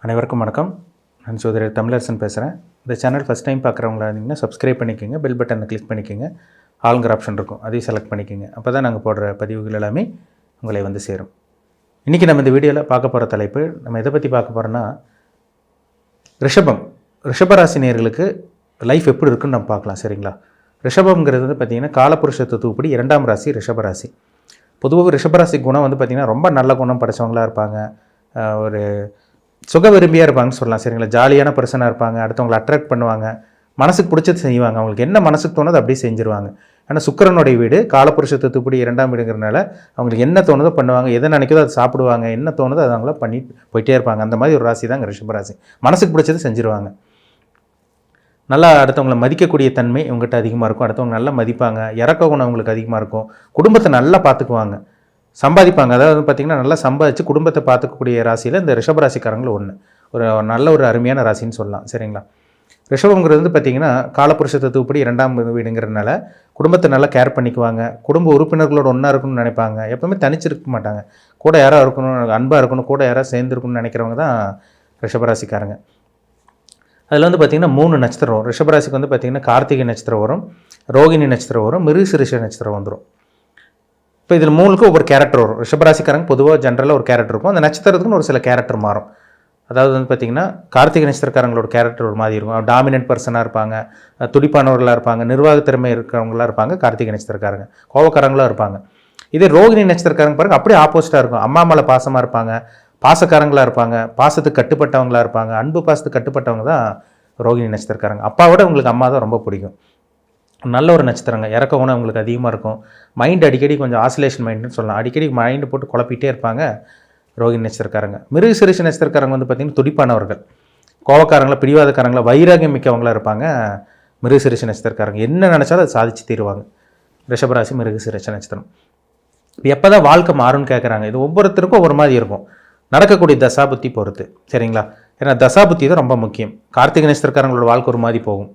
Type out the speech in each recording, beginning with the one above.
அனைவருக்கும் வணக்கம். நான் சோதரர் தமிழரசன் பேசுகிறேன். இந்த சேனல் ஃபஸ்ட் டைம் பார்க்குறவங்களா இருந்தீங்கன்னா சப்ஸ்கிரைப் பண்ணிக்கோங்க, பெல் பட்டனை கிளிக் பண்ணிக்கோங்க, ஆளுங்கிற ஆப்ஷன் இருக்கும், அதையும் செலக்ட் பண்ணிக்கோங்க. அப்போ தான் நாங்கள் போடுற பதிவுகள் எல்லாமே உங்களை வந்து சேரும். இன்றைக்கி நம்ம இந்த வீடியோவில் பார்க்க போகிற தலைப்பு, நம்ம எதை பற்றி பார்க்க போகிறோன்னா, ரிஷபராசி நேயர்களுக்கு லைஃப் எப்படி இருக்குன்னு நம்ம பார்க்கலாம். சரிங்களா? ரிஷபம்ங்கிறது வந்து பார்த்திங்கன்னா காலபுருஷ தத்துவப்படி 2ஆம் ராசி ரிஷபராசி. பொதுவாக ரிஷபராசி குணம் வந்து பார்த்திங்கன்னா ரொம்ப நல்ல குணம் படைச்சவங்களாக இருப்பாங்க, ஒரு சுக விரும்பியாக இருப்பாங்கன்னு சொல்லலாம். சரிங்களா? ஜாலியான பர்சனாக இருப்பாங்க, அடுத்தவங்களை அட்ராக்ட் பண்ணுவாங்க, மனசுக்கு பிடிச்சது செய்வாங்க, அவங்களுக்கு என்ன மனசுக்கு தோணுதோ அப்படியே செஞ்சுருவாங்க. ஆனால் சுக்கிரனுடைய வீடு காலபுருஷ தத்துவப்படி 2ஆம் வீடுங்கிறனால அவங்களுக்கு என்ன தோணுதோ பண்ணுவாங்க, எதை நினைக்கிறதோ அதை சாப்பிடுவாங்க, என்ன தோணுதோ அதை அவங்கள பண்ணி போயிட்டே இருப்பாங்க. அந்த மாதிரி ஒரு ராசி தாங்க ரிஷபராசி. மனசுக்கு பிடிச்சது செஞ்சுருவாங்க. நல்லா அடுத்தவங்களை மதிக்கக்கூடிய தன்மை இவங்ககிட்ட அதிகமாக இருக்கும், அடுத்தவங்க நல்லா மதிப்பாங்க, இறக்க குணம் அவங்களுக்கு அதிகமாக இருக்கும், குடும்பத்தை நல்லா பார்த்துக்குவாங்க, சம்பாதிப்பாங்க. அதாவது பார்த்திங்கன்னா நல்லா சம்பாதிச்சு குடும்பத்தை பார்த்துக்கக்கூடிய ராசியில் இந்த ரிஷபராசிக்காரங்களும் ஒன்று, ஒரு அருமையான ராசின்னு சொல்லலாம். சரிங்களா? ரிஷபங்கிறது வந்து பார்த்திங்கன்னா காலபுருஷ தத்துவப்படி 2ஆம் வீடுங்கிறதுனால குடும்பத்தை நல்லா கேர் பண்ணிக்குவாங்க, குடும்ப உறுப்பினர்களோட ஒன்றா இருக்கணும்னு நினைப்பாங்க, எப்போவுமே தனிச்சிருக்க மாட்டாங்க, கூட யாராக இருக்கணும், அன்பாக இருக்கணும், கூட யாராவது சேர்ந்துருக்கணும்னு நினைக்கிறவங்க தான் ரிஷபராசிக்காரங்க. அதில் வந்து பார்த்திங்கன்னா 3 நட்சத்திரம் வரும். ரிஷபராசிக்கு வந்து பார்த்திங்கன்னா கார்த்திகை நட்சத்திரம் வரும், ரோகிணி நட்சத்திரம் வரும், மிருகசீரிஷ நட்சத்திரம் வந்துடும். இப்போ இதில் 3க்கும் ஒவ்வொரு கேரக்டர் வரும். ரிஷபராசிக்காரங்க பொதுவாக ஜென்ரலாக ஒரு கேரக்டர் இருக்கும், அந்த நட்சத்திரத்துக்குன்னு ஒரு சில கேரக்டர் மாறும். அதாவது வந்து பார்த்திங்கன்னா கார்த்திகை நட்சத்திரக்காரங்களோட கேரக்டர் ஒரு மாதிரி இருக்கும், டாமினன்ட் பர்சனாக இருப்பாங்க, துடிப்பானவர்களாக இருப்பாங்க, நிர்வாக திறமை இருக்கிறவங்களாக இருப்பாங்க கார்த்திகை நட்சத்திரக்காரங்க, கோவக்காரங்களாக இருப்பாங்க. இதே ரோகிணி நட்சத்திரக்காரங்க பாருங்கள் அப்படியே ஆப்போசிட்டாக இருக்கும், அம்மா மேலே பாசமாக இருப்பாங்க, பாசக்காரங்களாக இருப்பாங்க, பாசத்துக்கு கட்டுப்பட்டவங்களாக இருப்பாங்க, அன்பு பாசத்துக்கு கட்டுப்பட்டவங்க தான் ரோகிணி நட்சத்திரக்காரங்க. அப்பாவோட உங்களுக்கு அம்மா தான் ரொம்ப பிடிக்கும். நல்ல ஒரு நட்சத்திரங்க, இறக்க குணம் உங்களுக்கு அதிகமாக இருக்கும், மைண்ட் அடிக்கடி கொஞ்சம் ஆசிலேஷன் மைண்டுன்னு சொல்லலாம், அடிக்கடி மைண்டு போட்டு குழப்பிட்டே இருப்பாங்க ரோகிணி நட்சத்திரக்காரங்க. மிருகசீரிஷ நட்சத்திரக்காரங்க வந்து பார்த்திங்கன்னா துடிப்பானவர்கள், கோவக்காரங்களா, பிடிவாதக்காரங்களா, வைராகியம் மிக்கவங்களாக இருப்பாங்க மிருகசீரிஷ நட்சத்திரக்காரங்க. என்ன நினச்சாலும் அதை சாதிச்சு தீருவாங்க. ரிஷபராசி மிருகசீரிஷ நட்சத்திரம். எப்போ தான் வாழ்க்கை மாறும்னு கேட்குறாங்க. இது ஒவ்வொருத்தருக்கும் ஒவ்வொரு மாதிரி இருக்கும், நடக்கக்கூடிய தசாபுத்தி பொறுத்து. சரிங்களா? ஏன்னா தசாபுத்தி தான் ரொம்ப முக்கியம். கார்த்திகை நட்சத்திரக்காரங்களோட வாழ்க்கை ஒரு மாதிரி போகும்,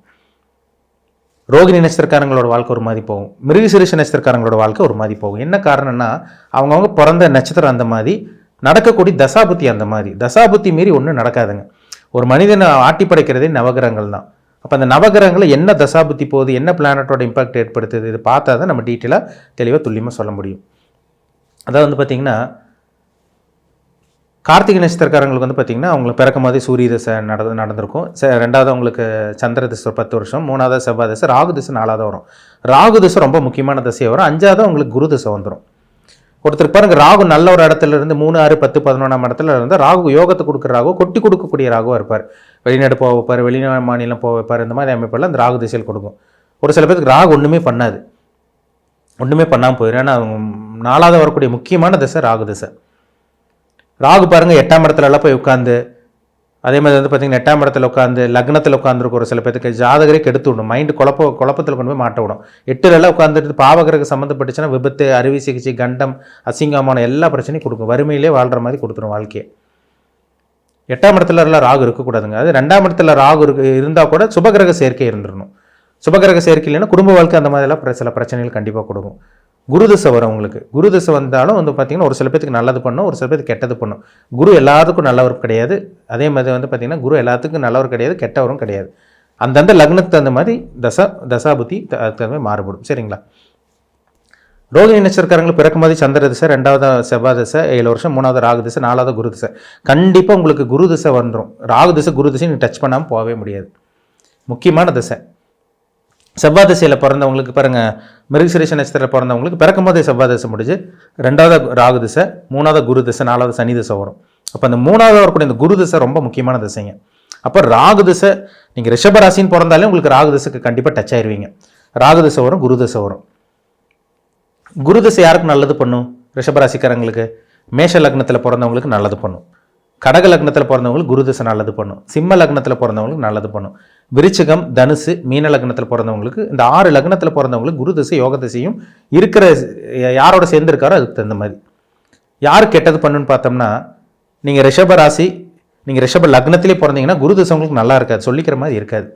ரோகிணி நட்சத்திரக்காரங்களோட வாழ்க்கை ஒரு மாதிரி போகும், மிருகசீரிஷ நட்சத்திரக்காரங்களோட வாழ்க்கை ஒரு மாதிரி போகும். என்ன காரணம்னா அவங்கவுங்க பிறந்த நட்சத்திரம் அந்த மாதிரி, நடக்கக்கூடிய தசாபுத்தி அந்த மாதிரி. தசாபுத்தி மீறி ஒன்றும் நடக்காதுங்க. ஒரு மனிதனை ஆட்டி படைக்கிறதே நவகிரகங்கள் தான். அப்போ அந்த நவகிரகங்களை என்ன தசாபுத்தி போகுது, என்ன பிளானட்டோட இம்பாக்ட் ஏற்படுத்துது, இது பார்த்தா தான் நம்ம டீட்டெயிலாக தெளிவாக துல்லியமாக சொல்ல முடியும். அதாவது வந்து பார்த்திங்கன்னா கார்த்திகை நட்சத்திரக்காரங்களுக்கு வந்து பார்த்திங்கன்னா அவங்களுக்கு பிறக்கும் போதே சூரிய தசை நடந்திருக்கும். ரெண்டாவது அவங்களுக்கு சந்திர தசை 10 வருஷம், 3வது செவ்வாய் தசை, ராகு தசை 4வது வரும். ராகு தசை ரொம்ப முக்கியமான தசையாக வரும். 5வது அவங்களுக்கு குரு தசை வந்துடும். ஒருத்தருக்கு பாருங்க, ராகு நல்ல ஒரு இடத்துல இருந்து 3, 6, 10, 11ஆம் இடத்துல இருந்தால் ராகு யோகத்தை கொடுக்குற ராகு, கொட்டி கொடுக்கக்கூடிய ராகுவாக இருப்பார். வெளிநாடு போக வைப்பார், வெளிநாடு மாநிலம் போக வைப்பார். இந்த மாதிரி அமைப்பெல்லாம் அந்த ராகு திசையில் கொடுக்கும். ஒரு சில பேருக்கு ராகு ஒன்றுமே பண்ணாது, ஒன்றுமே பண்ணாமல் போயிடும். ஏன்னா 4வது வரக்கூடிய முக்கியமான திசை ராகு திசை. ராகு பாருங்கள் 8ஆம் இடத்துல எல்லாம் போய் உட்காந்து, அதே மாதிரி வந்து பார்த்திங்கன்னா 8ஆம் இடத்துல உட்காந்து லக்னத்தில் உட்காந்துருக்கும். ஒரு சில பேருக்கு ஜாதகரே கெடுத்து விடும், மைண்டு குழப்பத்தில் கொண்டு போய் மாட்ட விடும். 8லெல்லாம் உட்காந்துட்டு பாவகிரக சம்மந்தப்பட்டுச்சுன்னா விபத்து, அறுவை சிகிச்சை, கண்டம், அசிங்கமான எல்லா பிரச்சனையும் கொடுக்கும். வறுமையிலே வாழ்கிற மாதிரி கொடுத்துரும் வாழ்க்கையை. 8ஆம் இடத்துல எல்லாம் ராகு இருக்கக்கூடாதுங்க. அது 2ஆம் இடத்துல ராகு இருந்தால் கூட சுபகிரக சேர்க்கை இருந்துடணும். சுபகிரக சேர்க்கை இல்லைன்னா குடும்ப வாழ்க்கை அந்த மாதிரிலாம் சில பிரச்சனைகள் கண்டிப்பாக கொடுக்கும். குரு தசை வரும் உங்களுக்கு. குரு தசை வந்தாலும் வந்து பார்த்திங்கன்னா ஒரு சில பேருக்கு நல்லது பண்ணும், ஒரு சில பேருக்கு கெட்டது பண்ணும். குரு எல்லாத்துக்கும் நல்லவர் கிடையாது, அதே மாதிரி வந்து பார்த்திங்கன்னா குரு எல்லாத்துக்கும் நல்லவர் கிடையாது, கெட்டவரும் கிடையாது. அந்தந்த லக்னத்துக்கு தகுந்த மாதிரி தசாபுத்தி தகுந்த மாறுபடும். சரிங்களா? ரோகிணி நட்சத்திரக்காரங்களுக்கு பிறக்கும் போது சந்திர திசை, 2வது செவ்வாய் திசை 7 வருஷம், 3வது ராகு திசை, 4வது குரு திசை. கண்டிப்பாக உங்களுக்கு குரு திசை வந்துடும். ராகு திசை குரு திசை நீங்கள் டச் பண்ணாமல் போகவே முடியாது, முக்கியமான திசை. செவ்வாய் திசையில் பிறந்தவங்களுக்கு பாருங்கள், மிருகசீரிஷ நட்சத்திரத்தில் பிறந்தவங்களுக்கு பிறக்கும் போதே செவ்வாய் திசை முடிஞ்சு 2வது ராகு திசை, 3வது குரு திசை, 4வது சனி திசை வரும். அப்போ அந்த 3வது வரக்கூடிய இந்த குரு திசை ரொம்ப முக்கியமான திசைங்க. அப்போ ராகு திசை நீங்கள் ரிஷபராசின்னு பிறந்தாலே உங்களுக்கு ராகு திசைக்கு கண்டிப்பாக டச் ஆயிடுவீங்க. ராகு திசை வரும், குரு திசை வரும். குரு திசை யாருக்கு நல்லது பண்ணும்? ரிஷபராசிக்காரங்களுக்கு. மேஷ லக்னத்தில் பிறந்தவங்களுக்கு நல்லது பண்ணும், கடக லக்னத்தில் பிறந்தவங்களுக்கு குரு திசை நல்லது பண்ணும், சிம்ம லக்னத்தில் பிறந்தவங்களுக்கு நல்லது பண்ணும், விருச்சிகம், தனுசு, மீன லக்னத்தில் பிறந்தவங்களுக்கு, இந்த 6 லக்னத்தில் பிறந்தவங்களுக்கு குரு திசை யோக திசையும் இருக்கிற யாரோட சேர்ந்துருக்காரோ அதுக்கு தகுந்த மாதிரி. யார் கெட்டது பண்ணுன்னு பார்த்தோம்னா, நீங்கள் ரிஷபராசி, நீங்கள் ரிஷப லக்னத்திலே பிறந்தீங்கன்னா குரு திசை உங்களுக்கு நல்லா இருக்காது, சொல்லிக்கிற மாதிரி இருக்காது,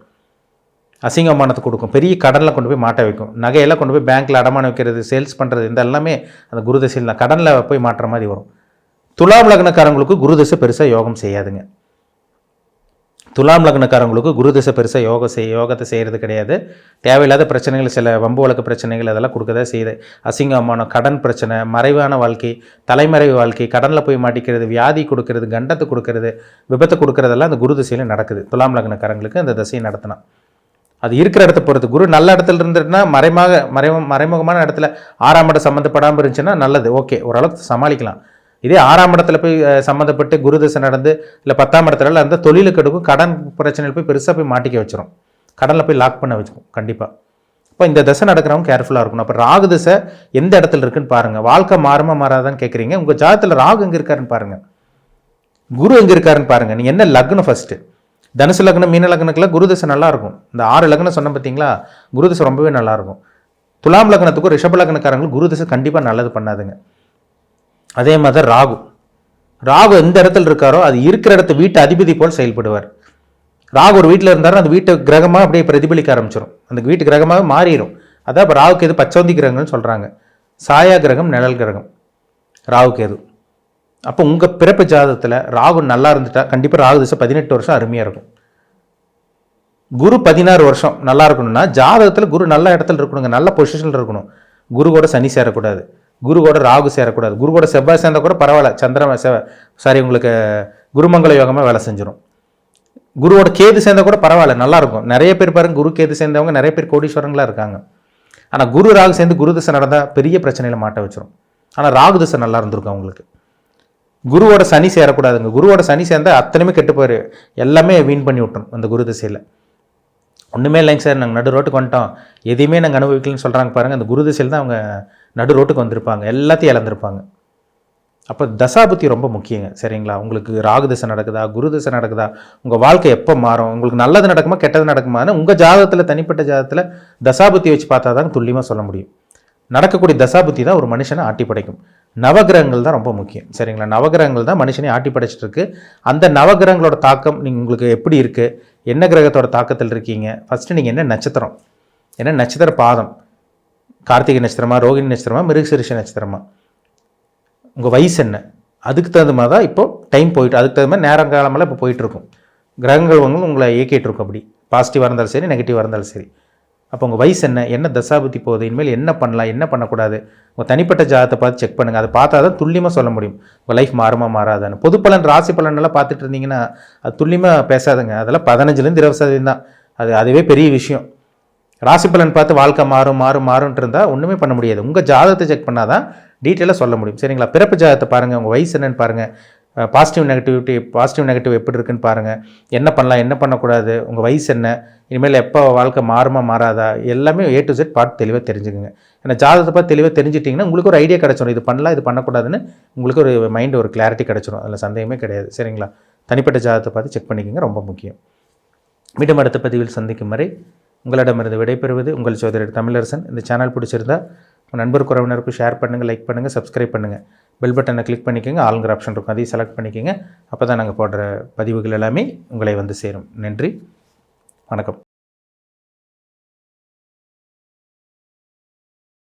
அசிங்கமானத்தை கொடுக்கும், பெரிய கடனில் கொண்டு போய் மாட்ட வைக்கும், நகையெல்லாம் கொண்டு போய் பேங்க்கில் அடமான வைக்கிறது, சேல்ஸ் பண்ணுறது, இந்த எல்லாமே அந்த குரு திசையில் தான் கடனில் போய் மாட்டுற மாதிரி வரும். துலாம் லக்னக்காரங்களுக்கு குரு திசை பெருசாக யோகம் செய்யாதுங்க. துலாம் லக்னக்காரங்களுக்கு குரு திசை பெருசாக யோகத்தை செய்கிறது கிடையாது. தேவையில்லாத பிரச்சனைகள், சில வம்பு வழக்கு பிரச்சனைகள் அதெல்லாம் கொடுக்கதான் செய்யுது. அசிங்கமான கடன் பிரச்சனை, மறைவான வாழ்க்கை, தலைமறைவு வாழ்க்கை, கடனில் போய் மாட்டிக்கிறது, வியாதி கொடுக்கறது, கண்டத்தை கொடுக்கறது, விபத்தை கொடுக்கறதெல்லாம் அந்த குரு திசையில் நடக்குது. துலாம் லக்னக்காரங்களுக்கு அந்த திசையை நடத்தினா அது இருக்கிற இடத்த பொறுத்து. குரு நல்ல இடத்துல இருந்துட்டுனா மறைமுகமான இடத்துல 6ஆம் இடம் சம்மந்தப்படாமல் இருந்துச்சுன்னா நல்லது, ஓகே, ஓரளவுக்கு சமாளிக்கலாம். இதே 6ஆம் இடத்துல போய் சம்மந்தப்பட்டு குரு திசை நடந்து இல்லை 10ஆம் இடத்துல அந்த தொழிலுக்கு எடுக்கும், கடன் பிரச்சனையில் போய் பெருசாக போய் மாட்டிக்க வச்சிரும், கடனில் போய் லாக் பண்ண வச்சுக்கும் கண்டிப்பாக. இப்போ இந்த திசை நடக்கிறவங்க கேர்ஃபுல்லாக இருக்கணும். அப்போ ராகு திசை எந்த இடத்துல இருக்குன்னு பாருங்கள். வாழ்க்கை மாறுமா மாறாதான்னு கேட்குறீங்க. உங்கள் ஜாதகத்தில் ராகு எங்கே இருக்காருன்னு பாருங்கள், குரு எங்கே இருக்காருன்னு பாருங்கள். நீங்கள் என்ன லக்னம் ஃபஸ்ட்டு, தனுசு லக்னம், மீன லக்னத்துக்குலாம் குரு திசை நல்லாயிருக்கும். இந்த 6 லக்னம் சொன்ன பார்த்தீங்களா, குரு திசை ரொம்பவே நல்லாயிருக்கும். துலாம் லக்னத்துக்கும் ரிஷப லக்னக்காரங்களுக்கு குரு திசை கண்டிப்பாக நல்லது பண்ணாதுங்க. அதே மாதிரி ராகு எந்த இடத்துல இருக்காரோ அது இருக்கிற இடத்த வீட்டு அதிபதி போல் செயல்படுவார். ராகு ஒரு வீட்டில் இருந்தாலும் அந்த வீட்டு கிரகமாக அப்படியே பிரதிபலிக்க ஆரம்பிச்சிடும், அந்த வீட்டு கிரகமாக மாறிடும். அதான் இப்போ ராகுக்கு எது பச்சவந்தி கிரகங்கள்னு சொல்கிறாங்க. சாயா கிரகம், நிழல் கிரகம் ராகுக்கு எது. அப்போ உங்கள் பிறப்பு ஜாதகத்தில் ராகு நல்லா இருந்துட்டா கண்டிப்பாக ராகு திசை 18 வருஷம் அருமையாக இருக்கும். குரு 16 வருஷம் நல்லா இருக்கணும்னா ஜாதகத்தில் குரு நல்ல இடத்துல இருக்கணுங்க, நல்ல பொசிஷனில் இருக்கணும். குரு கூட சனி சேரக்கூடாது, குரு கூட ராகு சேரக்கூடாது, குரு கூட செவ்வாய் சேர்ந்தால் கூட பரவாயில்ல, உங்களுக்கு குருமங்கள யோகமாக வேலை செஞ்சிடும். குருவோட கேது சேர்ந்தால் கூட பரவாயில்ல, நல்லாயிருக்கும். நிறைய பேர் பாருங்க, குரு கேது சேர்ந்தவங்க நிறைய பேர் கோடீஸ்வரங்களாக இருக்காங்க. ஆனால் குரு ராகு சேர்ந்து குரு திசை நடந்தால் பெரிய பிரச்சனையில் மாட்ட வச்சிடும். ஆனால் ராகு திசை நல்லா இருந்திருக்கும் அவங்களுக்கு. குருவோட சனி சேரக்கூடாதுங்க, குருவோட சனி சேர்ந்தால் அத்தனையுமே கெட்டு போயிரு, எல்லாமே வீண் பண்ணி விட்டோம் அந்த குரு திசையில். ஒன்றுமே இல்லைங்க சார், நாங்கள் நடு ரோட்டுக்கு வந்துட்டோம், எதையுமே நாங்கள் அனுபவிக்கலன்னு சொல்கிறாங்க பாருங்கள். அந்த குரு திசையில் தான் அவங்க நடு ரோட்டுக்கு வந்திருப்பாங்க, எல்லாத்தையும் இழந்திருப்பாங்க. அப்போ தசாபுத்தி ரொம்ப முக்கியங்க, சரிங்களா? உங்களுக்கு ராகு திசை நடக்குதா, குரு திசை நடக்குதா, உங்கள் வாழ்க்கை எப்போ மாறும், உங்களுக்கு நல்லது நடக்குமா கெட்டது நடக்குமான்னு உங்கள் ஜாதகத்தில், தனிப்பட்ட ஜாதகத்தில் தசாபுத்தி வச்சு பார்த்தா தான் துல்லியமாக சொல்ல முடியும். நடக்கக்கூடிய தசாபுத்தி தான் ஒரு மனுஷனை ஆட்டி படைக்கும். நவகிரகங்கள் தான் ரொம்ப முக்கியம், சரிங்களா? நவகிரகங்கள் தான் மனுஷனை ஆட்டி படைச்சிட்டு இருக்கு. அந்த நவகிரகங்களோட தாக்கம் உங்களுக்கு எப்படி இருக்குது, என்ன கிரகத்தோட தாக்கத்தில் இருக்கீங்க, ஃபஸ்ட்டு நீங்கள் என்ன நட்சத்திரம், என்ன நட்சத்திர பாதம், கார்த்திகை நட்சத்திரமா, ரோகிணி நட்சத்திரமா, மிருகசீரிஷ நட்சத்திரமா, உங்கள் வயசு என்ன, அதுக்கு தகுந்த மாதிரி தான் இப்போ டைம் போயிட்டு, அதுக்கு தகுந்த மாதிரி நேரம் காலமெல்லாம் இப்போ போயிட்டுருக்கும். கிரகங்கள் உங்களை இயக்கிட்டு இருக்கும், அப்படி பாசிட்டிவாக இருந்தாலும் சரி, நெகட்டிவாக இருந்தாலும் சரி. அப்போ உங்கள் வயசு என்ன தசாபுத்தி போகுது, இனிமேல் என்ன பண்ணலாம், என்ன பண்ணக்கூடாது, உங்கள் தனிப்பட்ட ஜாதகத்தை பார்த்து செக் பண்ணுங்கள். அதை பார்த்தா தான் துல்லியமாக சொல்ல முடியும் உங்கள் லைஃப் மாறுமா மாறாதான்னு. பொது பலன், ராசி பலனெல்லாம் பார்த்துட்டு இருந்தீங்கன்னா அது துல்லியமாக பேசாதுங்க. அதெல்லாம் 15லேருந்து 20% தான். அதுவே பெரிய விஷயம். ராசி பலன் பார்த்து வாழ்க்கை மாறுன்ட்டு இருந்தால் ஒன்றுமே பண்ண முடியாது. உங்கள் ஜாதகத்தை செக் பண்ணால் தான் டீட்டெயிலாக சொல்ல முடியும், சரிங்களா? பிறப்பு ஜாதகத்தை பாருங்கள், உங்கள் வயசு என்னன்னு பாருங்கள், பாசிட்டிவ் நெகட்டிவ் எப்படி இருக்குன்னு பாருங்கள், என்ன பண்ணலாம், என்ன பண்ணக்கூடாது, உங்கள் வயசு என்ன, இனிமேல் எப்போ வாழ்க்கை மாறுமா மாறாதா, எல்லாமே A to Z பார்த்து தெளிவாக தெரிஞ்சுக்குங்க. ஏன்னா ஜாதகத்தை பார்த்து தெளிவாக தெரிஞ்சிட்டிங்கன்னா உங்களுக்கு ஒரு ஐடியா கிடச்சிடும், இது பண்ணலாம், இது பண்ணக்கூடாதுன்னு உங்களுக்கு ஒரு மைண்டு, ஒரு கிளாரிட்டி கிடச்சிடும். அதில் சந்தேகமே கிடையாது, சரிங்களா? தனிப்பட்ட ஜாதகத்தை பார்த்து செக் பண்ணிக்கோங்க, ரொம்ப முக்கியம். மீண்டும் அடுத்த பதிவில் சந்திக்கும் வரை உங்களிடமிருந்து விடைபெறுவது உங்கள் சோதரர் தமிழரசன். இந்த சேனல் பிடிச்சிருந்தா உங்கள் நண்பர் உறவினருக்கு ஷேர் பண்ணுங்கள், லைக் பண்ணுங்கள், சப்ஸ்கிரைப் பண்ணுங்கள். பெல் பட்டனை கிளிக் பண்ணிக்கோங்க, ஆளுங்கிற ஆப்ஷன் இருக்கும், அதையும் செலக்ட் பண்ணிக்கோங்க. அப்போ தான் நாங்கள் போடுற பதிவுகள் எல்லாமே உங்களை வந்து சேரும். நன்றி, வணக்கம்.